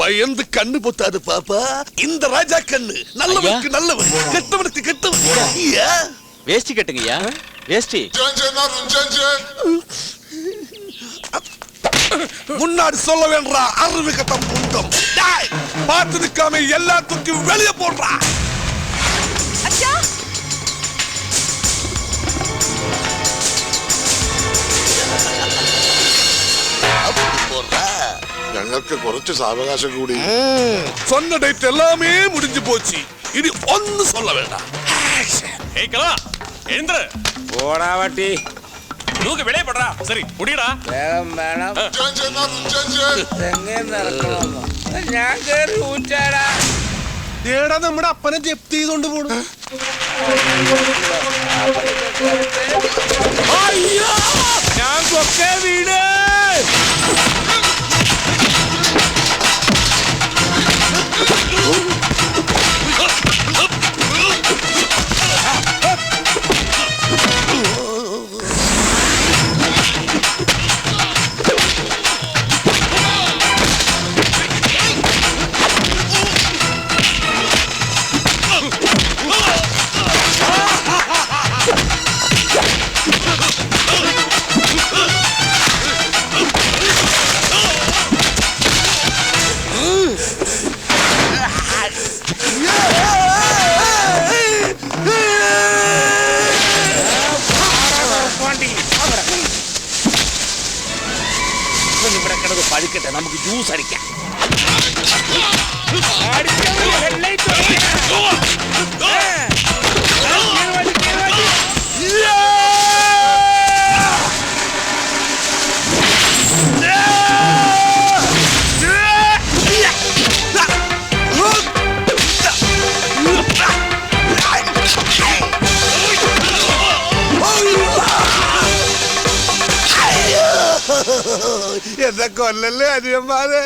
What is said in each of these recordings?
பயந்து கண்ணு பொத்தாது பாப்பா. இந்த ராஜா கண்ணு நல்லவனுக்கு நல்லவன், கெட்டவனுக்கு கெட்டவன். வேஷ்டி கட்டுங்கய்யா, வேஷ்டி. முன்னாடி சொல்ல வேண்டா, அறிவு கட்டம் குண்டம். பார்த்து நிக்காம எல்லாத்துக்கும் வெளியே போடுறா. ഞങ്ങൾക്ക് കുറച്ച് സാവകാശം കൂടി. சொன்ன டேட் எல்லாமே முடிஞ்சு போச்சு. இனி ஒன்னு சொல்ல வேண்டாம். ஏய் கலா, எழுந்திரு. போடா வட்டி. தூக்கு வெளியே போடுறா. சரி முடியடா. വേഗം വേണം. എങ്ങനെ നടക്കണം? ഞാൻ കേറി ഊച്ചാടാ. ഏടാ നമ്മുടെ അപ്പനെ ജപ്തി ചെയ്തോണ്ട് പോണു. അയ്യോ, ഞാൻ കൊക്കെ വീട്. ഇവിടെ കിടന്ന് പഴുക്കട്ടെ, നമുക്ക് ജ്യൂസ് അടിക്കാം. എന്നെ കൊല്ലല്ലേ അനിയന്മാരെ.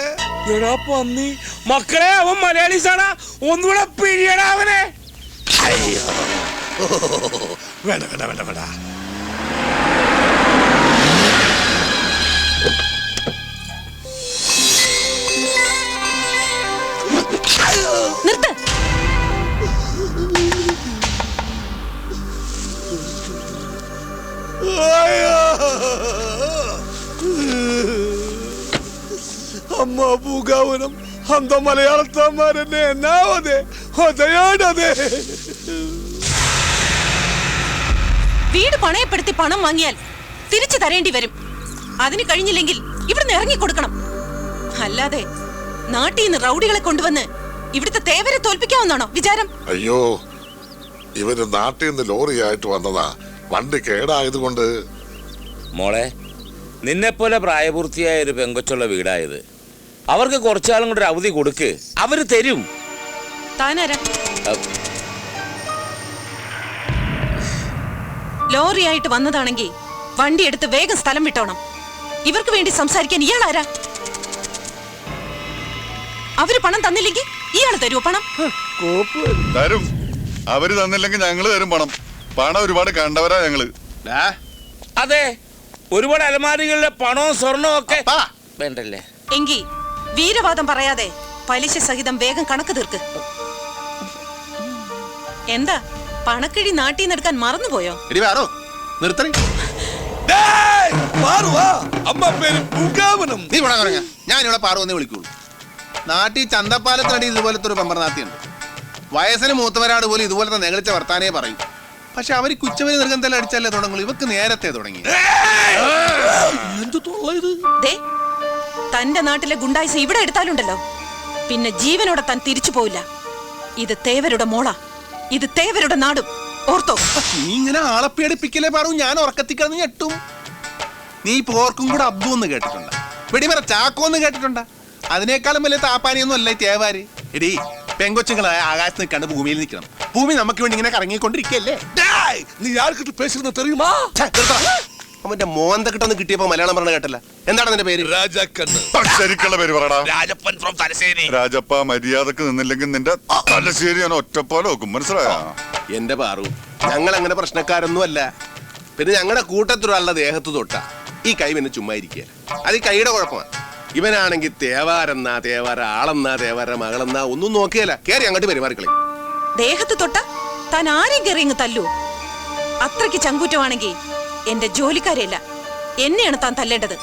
എടാ പന്നി മക്കളെ, അവൻ മലയാളീസാടാ, ഒന്നുകൂടെ പിഴിയടാ അവനെ. അയ്യോ, വേണ്ട വേണ്ട വേണ്ട വേണ്ട. നിർത്ത്. അമ്മ പൂങ്കാവനം അന്ത മലയാളത്തമ്മാരെന്നെ എന്നാവതെ ഹൃദയാടതെ. വീട് പണയപ്പെടുത്തി പണം വാങ്ങിയാൽ തിരിച്ചു തരേണ്ടി വരും. അതിന് കഴിഞ്ഞില്ലെങ്കിൽ ഇവിടുന്ന് ഇറങ്ങിക്കൊടുക്കണം. അല്ലാതെ നാട്ടിൽ നിന്ന് റൗഡികളെ കൊണ്ടുവന്ന് ഇവിടുത്തെ തേവരെ തോൽപ്പിക്കാവുന്നാണോ വിചാരം? അയ്യോ, ഇവര് നാട്ടിൽ നിന്ന് ലോറിയായിട്ട് വന്നതാ. വണ്ടി കേടായത് കൊണ്ട്. മോളെ, നിന്നെപ്പോലെ പ്രായപൂർത്തിയായ ഒരു പെങ്കൊച്ചുള്ള വീടായത്. അവർക്ക് കുറച്ചാളും കൂടെ ഒരു അവധി കൊടുക്ക്, അവര് തരും. താനാരാ? ലോറിയായിട്ട് വന്നതാണെങ്കിൽ വണ്ടി എടുത്ത് വേഗം സ്ഥലം വിട്ടോണം. ഇവർക്ക് വേണ്ടി സംസാരിക്കാൻ ഇയാളാരാ? അവര് പണം തന്നില്ലെങ്കിൽ ഇയാള് തരുമോ പണം? തരും. അവര് തന്നില്ലെങ്കിൽ ഞങ്ങള് തരും പണം. പണം ഒരുപാട് കണ്ടവരാ ഞങ്ങള്. അതെ, ഒരുപാട് അലമാരികളിലെ പണവും സ്വർണവും ഒക്കെ വേണ്ടല്ലേ. എങ്കി വീരവാദം പറയാതെ പലിശ സഹിതം വേഗം കണക്ക് തീർക്ക്. എന്താ പണക്കിഴി നാട്ടിൽ നിന്ന് എടുക്കാൻ മറന്നുപോയോ? ഞാനിവിടെ പാറുവെന്ന് വിളിക്കുള്ളൂ. നാട്ടിൽ ചന്തപ്പാലത്തിനടി ഇതുപോലത്തെ ഒരു പെമ്പർനാത്തിയുണ്ട്. വയസ്സിന് മൂത്തവരാട് പോലും ഇതുപോലത്തെ നെകളിച്ച വർത്താനേ പറയും. പക്ഷെ അവർ കുച്ചവരി നിർഗന്ധം അടിച്ചല്ലേ തുടങ്ങുള്ളൂ. ഇവക്ക് നേരത്തെ തുടങ്ങി. തന്റെ നാട്ടിലെ ഗുണ്ടായിസ ഇവിടെ എടുത്താലുണ്ടല്ലോ, പിന്നെ ജീവനോടെ താൻ തിരിച്ചു പോയില്ല. ഇത് തേവരുടെ മോളാ, ഇത് തേവരുടെ നാടും. ഓർത്തോ? നീ ഇങ്ങനെ ആളെ പേടിപ്പിക്കലേ പറയൂ. ഞാൻ ഉറക്കത്തിക്കിടന്ന് ഞെട്ടും. നീ പോർക്കും കൂടെ അബ്ദു എന്ന് കേട്ടിട്ടുണ്ട? വെടിമറ ചാക്കോ എന്ന് കേട്ടിട്ടുണ്ട? അതിനേക്കാളും വലിയ താപ്പാനിയൊന്നും അല്ല തേവാര്. എടീ, പെങ്കൊച്ചുങ്ങളായ ആകാശത്ത് നിൽക്കാണ്ട് ഭൂമിയിൽ നിൽക്കണം. ഭൂമി നമുക്ക് വേണ്ടി ഇങ്ങനെ കറങ്ങിക്കൊണ്ടിരിക്കല്ലേ. നീ ആർക്കിട്ട് പേശുന്ന തെറിയുമാ? അവന്റെ മോന്ത കിട്ടൊന്ന് കിട്ടിയപ്പോ മലയാളം പറഞ്ഞ കേട്ടല്ല. എന്താണ് നിന്റെ പേര്? രാജാക്കണ്ണ്. ശരിക്കുള്ള പേര് പറടാ. രാജപ്പൻ ഫ്രം തലശ്ശേരി. രാജപ്പ, മര്യാദക്ക് നിന്നില്ലെങ്കിൽ നിന്റെ തലശ്ശേരി ഞാൻ ഒറ്റപ്പോലെ നോക്കും. മനസ്സിലായോ? എന്റെ പാറു, ഞങ്ങൾ അങ്ങനെ പ്രശ്നക്കാരൊന്നും അല്ല. പിന്നെ ഞങ്ങളുടെ കൂട്ടത്തിലുള്ള ദേഹത്ത് തൊട്ട ഈ കൈ പിന്നെ ചുമ്മാ ഇരിക്കുക. അത് ഈ കൈയുടെ കുഴപ്പമാണ്. ഇവനാണെങ്കിൽ തേവാരെന്നാ തേവാര ആളെന്നാ തേവാര മകളെന്നാ ഒന്നും നോക്കിയല്ല കേറി അങ്ങോട്ട് പെരുമാറിക്കളി. ദേഹത്ത് തൊട്ട താൻ ആരെയും കയറി അങ്ങ് തല്ലൂ. അത്രയ്ക്ക് ചങ്കൂറ്റമാണെങ്കിൽ എന്റെ ജോലിക്കാരെയല്ല എന്നെയാണ് താൻ തല്ലേണ്ടത്.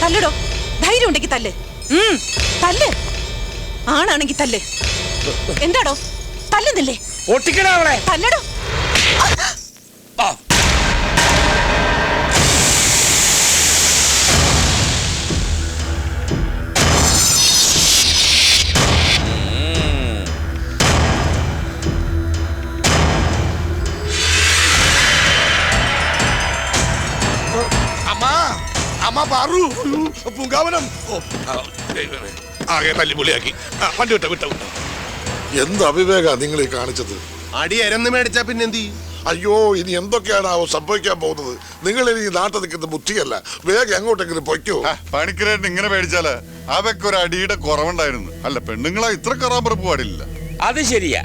തല്ലടോ, ധൈര്യം ഉണ്ടെങ്കിൽ തല്ല്. തല്ല്, ആണാണെങ്കിൽ തല്ല്. എന്താടോ തല്ലുന്നില്ലേ? തല്ലടോ. അമ്മ പാറു പൂങ്കാവനം ആകെ തല്ലിപൊളിയാക്കി. വണ്ടി വിട്ടോ വിട്ടോ വിട്ടോ. എന്ത് അവിവേക നിങ്ങൾ ഈ കാണിച്ചത്? അടി എരന്ന് മേടിച്ചാ പിന്നെ എന്ത് ചെയ്യും? അയ്യോ, ഇനി എന്തൊക്കെയാണാവോ സംഭവിക്കാൻ പോകുന്നത്? നിങ്ങൾ ഇനി ഈ നാട്ടിൽ നിൽക്കുന്ന ബുദ്ധിയല്ല. വേഗം എങ്ങോട്ടെങ്കിലും പൊയ്ക്കോ. പണിക്കരേട്ടൻ ഇങ്ങനെ പേടിച്ചാല് അവയ്ക്ക് ഒരു അടിയുടെ കുറവുണ്ടായിരുന്നു. അല്ല, പെണ്ണുങ്ങളാ ഇത്ര കറാമ്പറപ്പ് പാടില്ല. അത് ശരിയാ.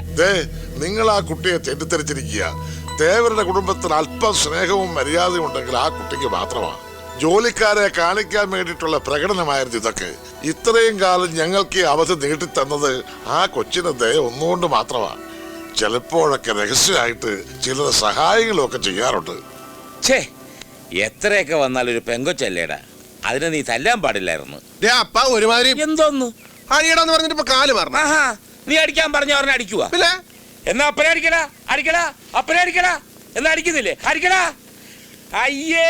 നിങ്ങൾ ആ കുട്ടിയെ തെറ്റിദ്ധരിച്ചിരിക്കുക. തേവരുടെ കുടുംബത്തിന് അല്പം സ്നേഹവും മര്യാദയും ഉണ്ടെങ്കിൽ ആ കുട്ടിക്ക് മാത്രമാണ്. ജോലിക്കാരെ കാണിക്കാൻ വേണ്ടിയിട്ടുള്ള പ്രകടനമായിരുന്നു ഇതൊക്കെ. ഇത്രയും കാലം ഞങ്ങൾക്ക് ഈ അവധി നീട്ടിത്തന്നത് ആ കൊച്ചിന് ദയ ഒന്നുകൊണ്ട് മാത്രമാണ്. ചിലപ്പോഴൊക്കെ രഹസ്യമായിട്ട് ചിലർ സഹായങ്ങളും ഒക്കെ ചെയ്യാറുണ്ട്. ഛേ, എത്രയൊക്കെ വന്നാൽ ഒരു പെങ്കൊച്ചല്ലേടാ, അതിനെ നീ തല്ലാൻ പാടില്ലായിരുന്നു. അപ്പ ഒരുമാതിരി എന്തോന്നു അടിയടാന്ന് പറഞ്ഞിട്ട് ഇപ്പൊ കാല് മാറണം. ആഹാ, നീ അടിക്കാൻ പറഞ്ഞ പറഞ്ഞ അടിക്കുവാ. എന്നാ അപ്പനെ അടിക്കടാ, അടിക്കടാ, അപ്പനെ അടിക്കടാ. എന്നാ അടിക്കുന്നില്ലേ? അടിക്കടാ. അയ്യേ,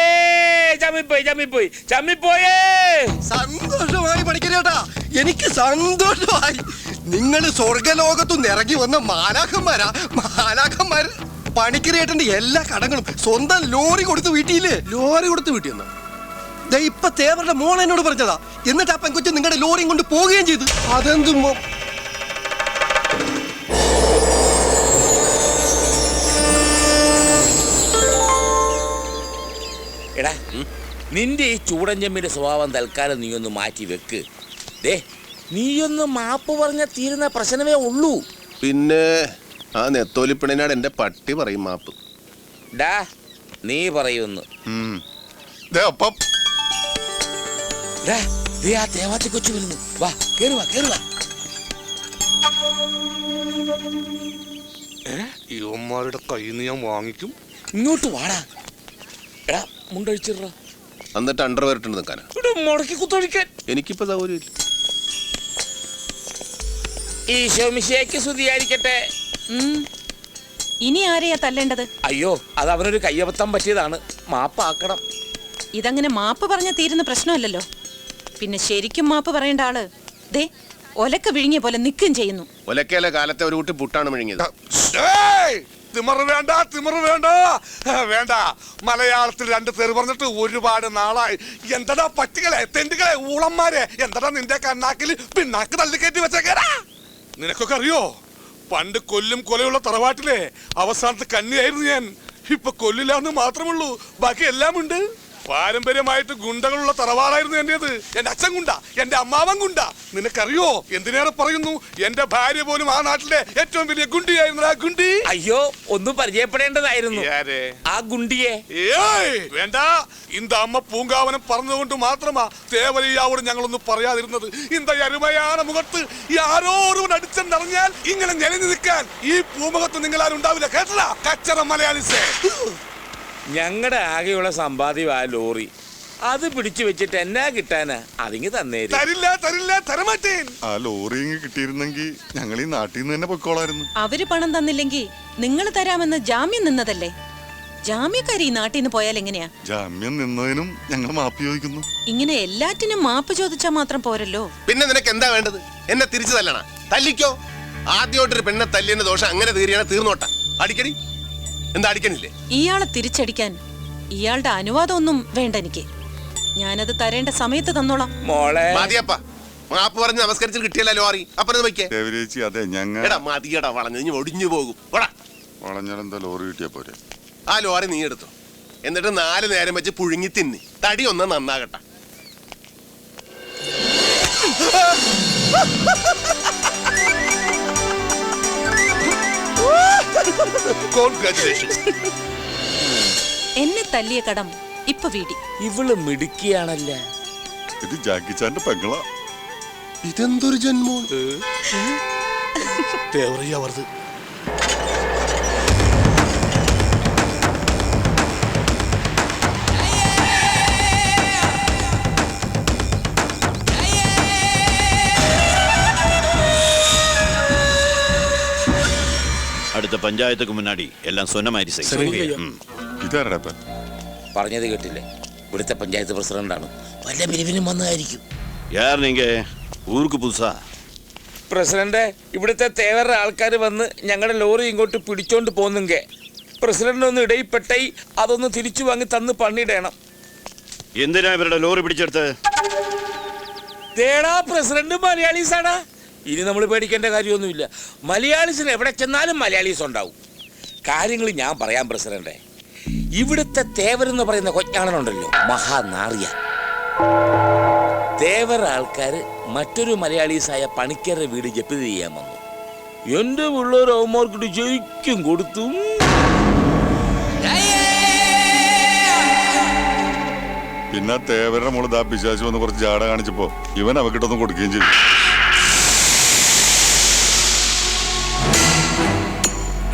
ചമ്മിപ്പോയി ചമ്മിപ്പോയി ചമ്മിപ്പോയേ. സന്തോഷമായി പണിക്കരേട്ടാ, എനിക്ക് സന്തോഷമായി. നിങ്ങൾ സ്വർഗലോകത്തുനിന്ന് ഇറങ്ങി വന്ന മാലാഖന്മാരാ. മാലാഖന്മാർ പണിക്കരേട്ടന്റെ എല്ലാ കടങ്ങളും സ്വന്തം ലോറി കൊടുത്ത് വീട്ടിയില്ലേ? ലോറി കൊടുത്ത് വീട്ടിൽ വന്ന ഇപ്പൊ തേവരുടെ മോൾ എന്നോട് പറഞ്ഞതാ. എന്നിട്ട് ആ പെൺകൊച്ച് നിങ്ങളുടെ ലോറിയും കൊണ്ട് പോവുകയും ചെയ്തു. അതെന്തും എടാ, നിന്റെ ഈ ചൂടൻ ചെമ്മിന്റെ സ്വഭാവം തൽക്കാലം നീ ഒന്ന് മാറ്റി വെക്ക്. നീയൊന്ന് മാപ്പ് പറഞ്ഞാൽ തീരുന്ന പ്രശ്നമേ ഉള്ളൂ. പിന്നെ ആ നെത്തോലിപ്പിണിനാട് എന്റെ പട്ടി പറയും മാപ്പ്. ഡാ, നീ പറയുന്നു. അപ്പം ആ തേവാത്തി കൊച്ചു വരുന്നു. വാ, കേറുവാ കേറുവാ. ഇവന്മാരുടെ കയ്യിൽ നിന്ന് ഞാൻ വാങ്ങിക്കും. ഇങ്ങോട്ട് വാടാ. എടാ, മുണ്ടഴിച്ചിട. എന്നിട്ട് അണ്ടർ വരട്ടുണ്ട് നിൽക്കാനാ? മുടക്കി കുത്തൊഴിക്കാൻ എനിക്കിപ്പോ സൗകര്യമില്ല. ഈശോ മിശിഹായ്ക്ക് സ്തുതിയായിരിക്കട്ടെ. ഇനി ആരെയാ തല്ലേണ്ടത്? അയ്യോ, അത് അവനൊരു കയ്യബദ്ധം പറ്റിയതാണ്. മാപ്പാക്കണം. ഇതങ്ങനെ മാപ്പ് പറഞ്ഞ തീരുന്ന പ്രശ്നമല്ലല്ലോ. പിന്നെ ശരിക്കും മാപ്പ് പറയേണ്ട ആള് ദേ ഒലക്ക വിഴുങ്ങിയ പോലെ നിൽക്കുകയും ചെയ്യുന്നു. ഒലക്കയിലെ കാലത്തെ ഒരു കുട്ടി പുട്ടാണ് വിഴുങ്ങിയത്. തിമറ് വേണ്ട, തിമറ് വേണ്ട, വേണ്ട. മലയാളത്തിൽ 2 പേര് പറഞ്ഞിട്ട് ഒരുപാട് നാളായി. എന്തടാ പട്ടികളെ, തെണ്ടുകളെ, ഊളന്മാരെ, എന്തടാ നിന്റെ കണ്ണാക്കിൽ പിണ്ണാക്ക് തള്ളിക്കയറ്റി വെച്ചേക്കാരാ? നിനക്കൊക്കെ അറിയോ, പണ്ട് കൊല്ലും കൊലയുള്ള തറവാട്ടിലെ അവസാനത്തെ കന്നിയായിരുന്നു ഞാൻ. ഇപ്പൊ കൊല്ലില്ലാന്ന് മാത്രമുള്ളൂ, ബാക്കി എല്ലാം ഉണ്ട്. പാരമ്പര്യമായിട്ട് ഗുണ്ടകളുള്ള തറവാടായിരുന്നു എന്റേത്. എന്റെ അച്ഛൻ ഗുണ്ട, എന്റെ അമ്മാവൻ ഗുണ്ട. നിനക്കറിയോ, എന്തിനേറെ പറയുന്നു, എന്റെ ഭാര്യ പോലും ആ നാട്ടിലെ ഏറ്റവും വലിയ ഗുണ്ടിയായിരുന്നു. ആ ഗുണ്ടി അയ്യോ, ഒന്നും പരിചയപ്പെടേണ്ടതായിരുന്നു ആ ഗുണ്ടിയെ. ഏയ് വേണ്ട, இந்த അമ്മ പൂങ്കാവനം പറഞ്ഞതുകൊണ്ട് മാത്രമാ തേവലയ്യാവോട് ഞങ്ങളൊന്നും പറയാതിരുന്നത്. இந்த അരുമയാണ് മുഖത്ത് ആരോ ഒരുവൻ അടിച്ചെന്നറിഞ്ഞാൽ ഇങ്ങനെ നിലഞ്ഞു നിൽക്കാൻ ഈ പൂമുഖത്ത് നിങ്ങൾ ആരും ഉണ്ടാവില്ല. കേട്ടടാ കച്ചറ മലയാളിസേ. ഞങ്ങളുടെ ആകെയുള്ള സമ്പാദ്യം ആ ലോറി. അത് പിടിച്ചു വെച്ചിട്ട് എന്നാ കിട്ടാനാ? അതിങ്ങ് തന്നേരും. തരില്ല തരില്ല, തരമാറ്റേൻ. ആ ലോറി കിട്ടിയിരുന്നെങ്കിൽ ഞങ്ങൾ ഈ നാട്ടിൽ നിന്ന് തന്നെ പൊയ്ക്കോളായിരുന്നു. അവര് പണം തന്നില്ലെങ്കിൽ നിങ്ങൾ തരാമെന്ന് ജാമ്യം നിന്നതല്ലേ? ജാമ്യക്കാരി ഈ നാട്ടിൽ നിന്ന് പോയാൽ എങ്ങനെയാ? ജാമ്യം നിന്നതിനും ഞങ്ങൾ മാപ്പ് ചോദിക്കുന്നു. ഇങ്ങനെ എല്ലാറ്റിനും മാപ്പ് ചോദിച്ചാൽ മാത്രം പോരല്ലോ. പിന്നെ നിനക്ക് എന്താ വേണ്ടത്? എന്നെ തിരിച്ചു തല്ലണ? തല്ലിക്കോ. ആദ്യമായിട്ടൊരു പെണ്ണെ തല്ലിന്റെ ദോഷം അങ്ങനെ തീരുകയാണ്. തീർന്നോട്ട. അടിക്കടി. എന്താ അടിക്കണില്ലേ? ഇയാളെ തിരിച്ചടിക്കാൻ ഇയാളുടെ അനുവാദം ഒന്നും വേണ്ട എനിക്ക്. ഞാനത് തരേണ്ട സമയത്ത് തന്നോളാം. മോളെ മതിയപ്പ, മാപ്പ് പറഞ്ഞ് നമസ്കരിച്ചിട്ട് കിട്ടിയല്ലോ ലോറി. അപ്പുറത്ത് വയ്ക്കേ. അതെ, ഞങ്ങൾ എടാ മതിയടാ, വളഞ്ഞു ഇനി ഒടിഞ്ഞു പോകും. വളഞ്ഞാലെന്താ ലോറി കിട്ടിയാ പോരെ? ആ ലോറി നീ എടുത്തോ. എന്നിട്ട് 4 നേരം വെച്ച് പുഴുങ്ങി തിന്നി. തടി ഒന്ന് നന്നാകട്ടെ. എന്നെ തല്ലിയ കടം ഇപ്പൊ വീടി. ഇവള് മിടുക്കിയാണല്ലേ. ഇത് ജാക്കിച്ചാന്റെ പെങ്ങളാ. ഇതെന്തൊരു ജന്മോ? തേവറയ്യ വർത് അടുത്ത പഞ്ചായത്തുക്ക് മുന്നാടി എല്ലാം സ്വന്തമായി ഇതാരടാ ഇപ്പൊ? പറഞ്ഞത് കേട്ടില്ലേ? ഇവിടുത്തെ പഞ്ചായത്ത് പ്രസിഡന്റാണ്. വല്ല പിരിവിനും വന്നതായിരിക്കും. യാർ നീങ്ക ഊർക്ക് പുതുസാ? പ്രസിഡന്റ്, ഇവിടുത്തെ തേവരുടെ ആൾക്കാർ വന്ന് ഞങ്ങളുടെ ലോറി ഇങ്ങോട്ട് പിടിച്ചോണ്ട് പോന്നുങ്കെ പ്രസിഡന്റ് ഒന്ന് ഇടയിൽപ്പെട്ടായി അതൊന്ന് തിരിച്ചു വാങ്ങി തന്ന് പണിയിടണം. എന്തിനാ ഇവരുടെ ലോറി പിടിച്ചെടുത്ത്? തേടാ പ്രസിഡന്റ് മലയാളീസാണ്. ഇനി നമ്മൾ പേടിക്കേണ്ട കാര്യമൊന്നുമില്ല. മലയാളീസിന് എവിടെ ചെന്നാലും മലയാളീസ് ഉണ്ടാവും. കാര്യങ്ങൾ ഞാൻ പറയാം പ്രസിഡന്റെ. ഇവിടുത്തെ തേവരെന്ന് പറയുന്ന കൊച്ചാണനുണ്ടല്ലോ, മഹാനാറിയ. തേവർ ആൾക്കാർ മറ്റൊരു മലയാളീസായ പണിക്കരുടെ വീട് ജപ്തി ചെയ്യാൻ വന്നു. എന്റെ പിള്ളേർ അവന്മാർക്കിട്ട് ജയിക്കും കൊടുത്തു. പിന്നെ തേവരുടെ മോള് ദാ പിശാച് വന്ന് കുറച്ച് ജാട കാണിച്ചപ്പോ ഇവൻ അവക്കിട്ടൊന്നും കൊടുക്കുകയും ചെയ്തു.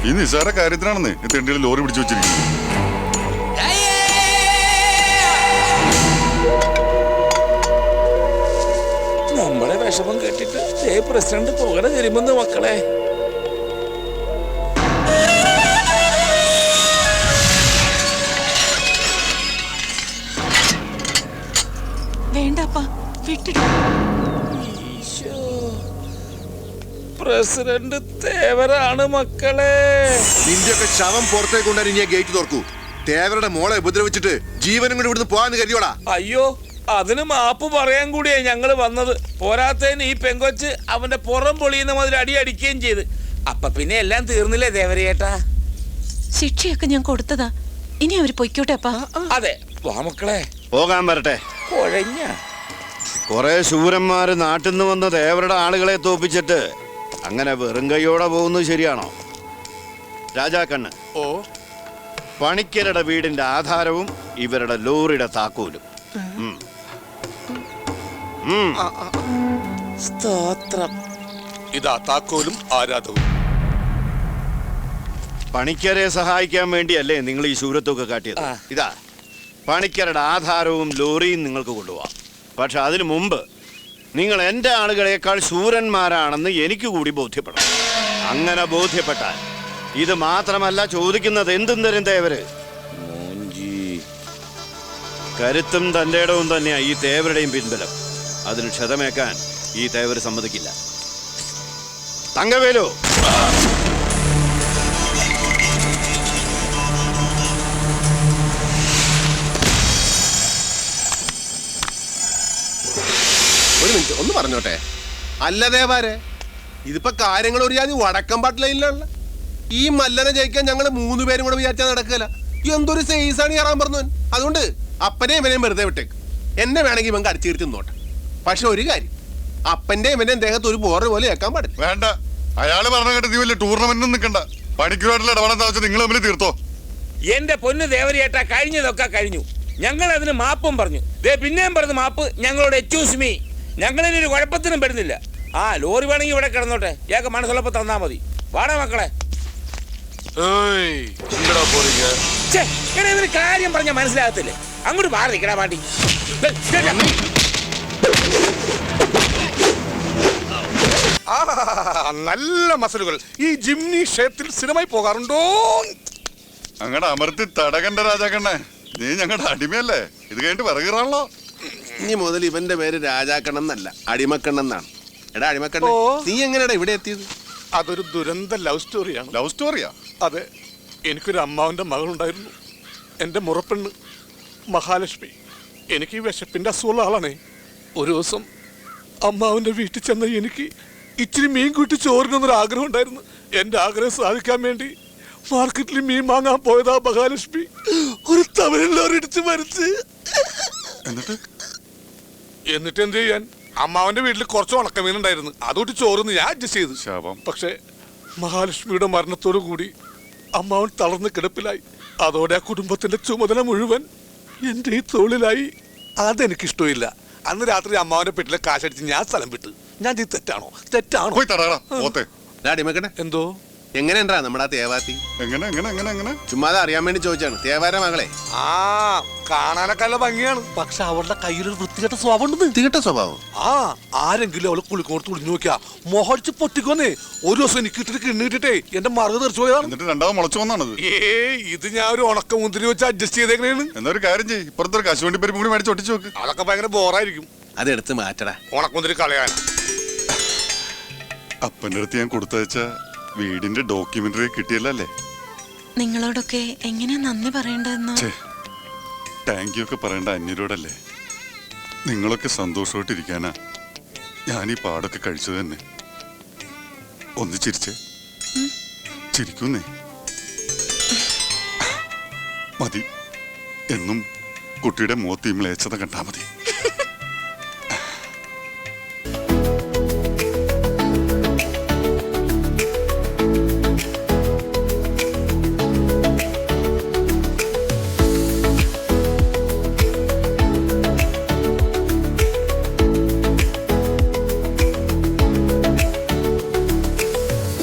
ഈ നിസ്സാര കാര്യത്തിനാണെന്ന് ഈ തെണ്ടിയിൽ ലോറി പിടിച്ചു വെച്ചിരിക്കുന്നത്. നമ്മളെ വിഷമം കേട്ടിട്ട് പ്രസിഡന്റ് പുകട തരുമെന്ന് മക്കളെ. വേണ്ടപ്പാ, വിട്ടിട്ട്. പ്രസിഡന്റ് തേവരാണ് മക്കളെ. നിന്റെയൊക്കെ ശവം പുറത്തേക്ക് കൊണ്ടുവരാൻ ഇനി ഗേറ്റ് തുറക്കൂ. തേവരുടെ മോളെ ഉപദ്രവിച്ചിട്ട് ജീവനും കൂടി ഇവിടുന്ന് പോവാന്ന് കരുതിയോടാ. അയ്യോ, അതിന് മാപ്പ് പറയാൻ കൂടിയാ ഞങ്ങള് വന്നത്. പോരാത്തതിന് ഈ പെങ്കൊച്ച് അവന്റെ പുറം പൊളിയുന്ന മുതൽ അടി അടിക്കുകയും ചെയ്ത്. അപ്പൊ പിന്നെ എല്ലാം തീർന്നില്ലേ ദേവരേട്ടാ? ശിക്ഷയൊക്കെ ഞാൻ കൊടുത്തതാ. ഇനി അവര് പൊയ്ക്കോട്ടെ അപ്പാ. അതെ, വാ മക്കളെ. പോകാൻ വരട്ടെ. കുഴഞ്ഞ കുറെ ശൂരന്മാര് നാട്ടിൽ നിന്ന് വന്ന തേവരുടെ ആളുകളെ തോപ്പിച്ചിട്ട് അങ്ങനെ വെറും കൈയോടെ പോകുന്നത് ശരിയാണോ? രാജാക്കണ്ണ്, ഓ, പണിക്കരുടെ വീടിന്റെ ആധാരവും ഇവരുടെ ലോറിയുടെ താക്കോലും. സ്തോത്രം. ഇതാ താക്കോലും ആരാധവും. പണിക്കരെ സഹായിക്കാൻ വേണ്ടിയല്ലേ നിങ്ങൾ ഈ ശൂരത്വമൊക്കെ കാട്ടിയത്? ഇതാ പണിക്കരുടെ ആധാരവും ലോറിയും നിങ്ങൾക്ക് കൊണ്ടുപോവാം. പക്ഷെ അതിനു മുമ്പ് നിങ്ങൾ എൻ്റെ ആളുകളെക്കാൾ ശൂരന്മാരാണെന്ന് എനിക്ക് കൂടി ബോധ്യപ്പെടണം. അങ്ങനെ ബോധ്യപ്പെട്ടാൽ ഇത് മാത്രമല്ല ചോദിക്കുന്നത് എന്തും തരും തേവര്. കരുത്തും തൻ്റെ ഇടവും തന്നെയാ ഈ തേവരുടെയും പിൻബലം. അതിന് ക്ഷതമേക്കാൻ ഈ തേവര് സമ്മതിക്കില്ല. തങ്കവേലു, ഒരു മിനിറ്റ് ഒന്ന് പറഞ്ഞോട്ടെ. അല്ല ദേവാരെ, ഇതിപ്പോ കാര്യങ്ങൾ ഒരു ജാതി വടക്കം പാട്ടിലുള്ള ഈ മല്ലനെ ജയിക്കാൻ ഞങ്ങൾ 3 പേരും കൂടെ വിചാരിച്ചാൽ നടക്കില്ല. എന്തൊരു സൈസാണ് കയറാൻ പറഞ്ഞവൻ. അതുകൊണ്ട് അപ്പനെയും ഇവനെയും വെറുതെ വിട്ടേക്ക്. എന്നെ വേണമെങ്കിൽ ഇവൻ കടിച്ചു തീർത്തി നോട്ടെ. പക്ഷെ ഒരു കാര്യം, അപ്പന്റെ ഇവന്റെയും ദേഹത്ത് ഒരു ബോറ് പോലെ കേൾക്കാൻ പാടില്ല. വേണ്ട, അയാള് പറഞ്ഞ കേട്ട് നീ വലിയ ടൂർണമെന്റിനും നിൽക്കണ്ട. പണിക്കുമായിട്ടുള്ള ഇടപെടാൻ വെച്ചാൽ നിങ്ങൾ തമ്മിൽ തീർത്തോ. എന്റെ പൊന്ന് ദേവരേട്ടാ, കഴിഞ്ഞതൊക്കെ കഴിഞ്ഞു. ഞങ്ങൾ അതിന് മാപ്പും പറഞ്ഞു. പിന്നെയും പറഞ്ഞ മാപ്പ് ഞങ്ങളോട് എക്സ്ക്യൂസ് മീ. ഞങ്ങളിനൊരു കുഴപ്പത്തിനും പെടുന്നില്ല. ആ ലോറി വേണമെങ്കിൽ ഇവിടെ കിടന്നോട്ടെ. ഇയാൾക്ക് മനസ്സുള്ളപ്പോ തന്നാ മതി. വാടാ മക്കളെ. ഇതിന് കാര്യം പറഞ്ഞാൽ മനസ്സിലാകത്തില്ലേ? അങ്ങോട്ട് മാറി നിൽക്കടാ പാട്ടി. നല്ല മസലുകൾ. ഈ ജിംനി ക്ഷേത്രത്തിൽ സ്ഥിരമായി പോകാറുണ്ടോ? അങ്ങടെ അമർത്തി തടകണ്ട രാജാക്കണ്ണേ. നീ ഞങ്ങളുടെ അടിമയല്ലേ? ഇത് കഴിഞ്ഞിട്ട് വിറകിറാണല്ലോ. ഇനി മുതൽ ഇവന്റെ പേര് രാജാക്കണ്ണെന്നല്ല, അടിമക്കണ്ണെന്നാണ്. എടാ അടിമക്കണ്ണ, നീ എങ്ങനെയാടാ ഇവിടെ എത്തിയത്? അതൊരു ദുരന്ത ലവ് സ്റ്റോറിയാണ്. ലവ് സ്റ്റോറിയാ? അതെ, എനിക്കൊരു അമ്മാവന്റെ മകളുണ്ടായിരുന്നു. എൻ്റെ മുറപ്പെണ്ണ് മഹാലക്ഷ്മി. എനിക്ക് ഈ വിശപ്പിന്റെ അസുഖമുള്ള ആളാണേ. ഒരു ദിവസം അമ്മാവന്റെ വീട്ടിൽ ചെന്ന എനിക്ക് ഇച്ചിരി മീൻ കൂട്ടി ചോറിനൊന്നൊരു ആഗ്രഹം ഉണ്ടായിരുന്നു. എൻ്റെ ആഗ്രഹം സാധിക്കാൻ വേണ്ടി മാർക്കറ്റിൽ മീൻ വാങ്ങാൻ പോയതാ മഹാലക്ഷ്മി ഒരു തമിഴിലോരിടിച്ച് മരിച്ച്. എന്നിട്ട് എന്ത് ചെയ്യാൻ? അമ്മാവന്റെ വീട്ടിൽ കുറച്ച് ഉണക്കമീൻ ഉണ്ടായിരുന്നു. അതുകൊണ്ട് ചോറിന്ന് ഞാൻ അഡ്ജസ്റ്റ് ചെയ്തു. ശാപം. പക്ഷെ മഹാലക്ഷ്മിയുടെ മരണത്തോടു കൂടി അമ്മാവൻ തളർന്ന് കിടപ്പിലായി. അതോടെ ആ കുടുംബത്തിന്റെ ചുമതല മുഴുവൻ എന്റെ ഈ തോളിലായി. അതെനിക്കിഷ്ടമില്ല. അന്ന് രാത്രി അമ്മാവന്റെ പെട്ടിലെ കാശടിച്ച് ഞാൻ സ്ഥലം വിട്ട്. ഞാൻ ചെയ്ത് തെറ്റാണോ? പോയി തടാടാ പോത്തെ. അടിമക്കട്ടെ എന്തോ എങ്ങനെയുണ്ടാ നമ്മുടെ ആ തേവാത്തി? എങ്ങനെ ചുമ്മാതെ അറിയാൻ വേണ്ടി ചോദിച്ചാണ്. തേവാര മകളെ ആ കാണാനൊക്കെ നല്ല ഭംഗിയാണ്. പക്ഷെ അവളുടെ കയ്യിലൊരു വൃത്തികെട്ട സ്വഭാവം ഉണ്ട്. വൃത്തികെട്ട സ്വഭാവം? ആ ആരെങ്കിലും അവളെ കുളിക്കോർത്ത് കുളിഞ്ഞു നോക്കിയാ മോഹടിച്ച് പൊട്ടിക്കൊന്നേ. ഒരു ദിവസം എനിക്ക് ഇട്ടിട്ട് കിണ്ണിട്ടിട്ടേ എന്റെ മറുക തെറിച്ചു പോയതാണ്. എന്നിട്ട് രണ്ടാമത് മുളച്ചു വന്നാണത്. ഇത് ഞാൻ ഒരു ഉണക്ക മുന്തിരി വെച്ച് അഡ്ജസ്റ്റ് ചെയ്തേക്കണേന്ന്. എന്നൊരു കാര്യം ചെയ്യ്, ഇപ്പുറത്തൊരു കശുവണ്ടി പരിപ്പ് കൂടി മേടിച്ച് ഒട്ടിച്ചു നോക്ക്. അതൊക്കെ ഭയങ്കര ബോറായിരിക്കും. അതെടുത്ത് മാറ്റടാ. ഉണക്കുമുന്തിരി കളയാൻ അപ്പൻ്റെ അടുത്ത് ഞാൻ കൊടുത്തയച്ച വീടിന്റെ ഡോക്യുമെന്ററി കിട്ടിയല്ലേ? നിങ്ങളോടൊക്കെ എങ്ങനെയാ നന്ദി പറയേണ്ടതെന്ന്. താങ്ക് യു ഒക്കെ പറയേണ്ട അന്യരോടല്ലേ? നിങ്ങളൊക്കെ സന്തോഷമായിട്ടിരിക്കാനാ ഞാൻ ഈ പാടൊക്കെ കഴിച്ചത് തന്നെ. ഒന്ന് ചിരിച്ചേ, ചിരിക്കുന്നേ. മതി, എന്നും കുട്ടിയുടെ മുഖത്ത് ഈ മ്ലേച്ഛത കണ്ടാ മതി.